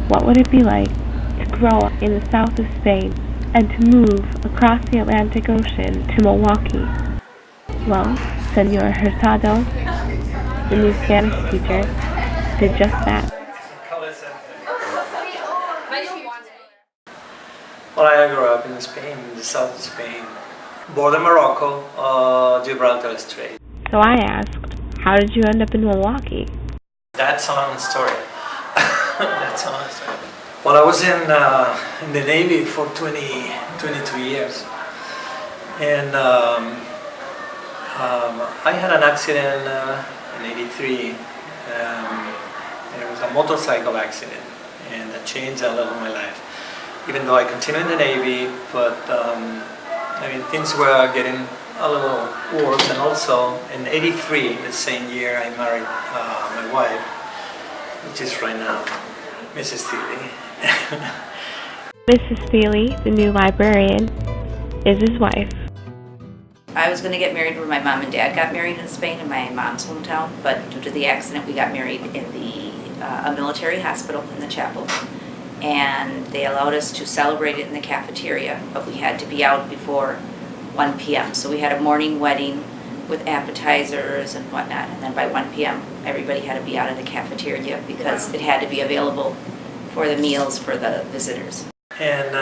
What would it be like to grow up in the south of Spain and to move across the Atlantic Ocean to Milwaukee? Well, Senor Hurtado, the new Spanish teacher, did just that. Well, I grew up in Spain, in the south of Spain, border Morocco, Gibraltar Strait. So I asked, how did you end up in Milwaukee? That's a long story. That's a long story. Well, I was in the Navy for 22 years, and I had an accident in '83. It was a motorcycle accident, and that changed a lot of my life. Even though I continued in the Navy, but things were getting a little worse. And also in '83, the same year, I married my wife, which is right now Mrs. Thiele. Mrs. Thiele, the new librarian, is his wife. I was going to get married where my mom and dad got married in Spain, in my mom's hometown, but due to the accident, we got married in a military hospital in the chapel. And they allowed us to celebrate it in the cafeteria, but we had to be out before 1 p.m. So we had a morning wedding with appetizers and whatnot, and then by 1 p.m. everybody had to be out of the cafeteria because it had to be available for the meals for the visitors. And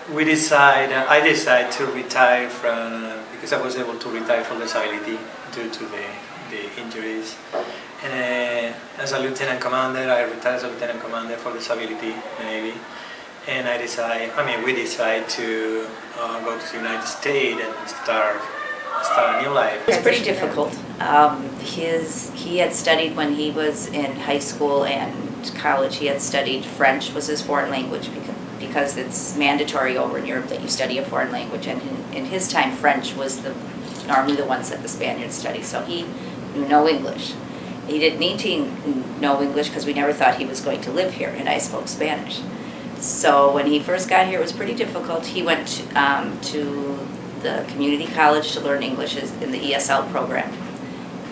I decided to retire because I was able to retire from disability due to the injuries. And as a lieutenant commander, I retired as a lieutenant commander for disability in the Navy. And we decided to go to the United States and start a new life. It was pretty difficult. He had studied when he was in high school and college. He had studied French was his foreign language because it's mandatory over in Europe that you study a foreign language. And in his time, French was normally the ones that the Spaniards study. So he knew no English. He didn't need to know English because we never thought he was going to live here, and I spoke Spanish. So when he first got here, it was pretty difficult. He went to the community college to learn English in the ESL program.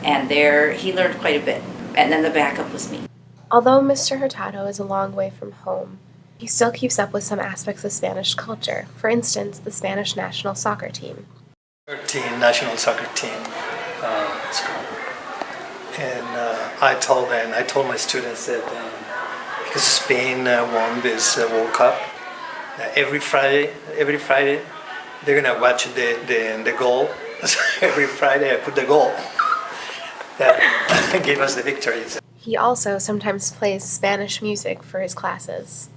And there he learned quite a bit. And then the backup was me. Although Mr. Hurtado is a long way from home, he still keeps up with some aspects of Spanish culture. For instance, the Spanish national soccer team. National soccer team. It's called. And I told my students that because Spain won this World Cup, every Friday they're gonna watch the goal. So every Friday I put the goal that gave us the victory. He also sometimes plays Spanish music for his classes.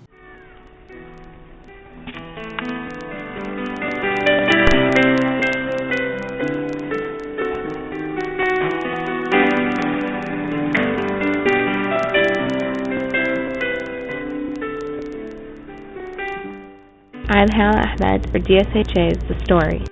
I'm Hannah Ahmed for DSHA's The Story.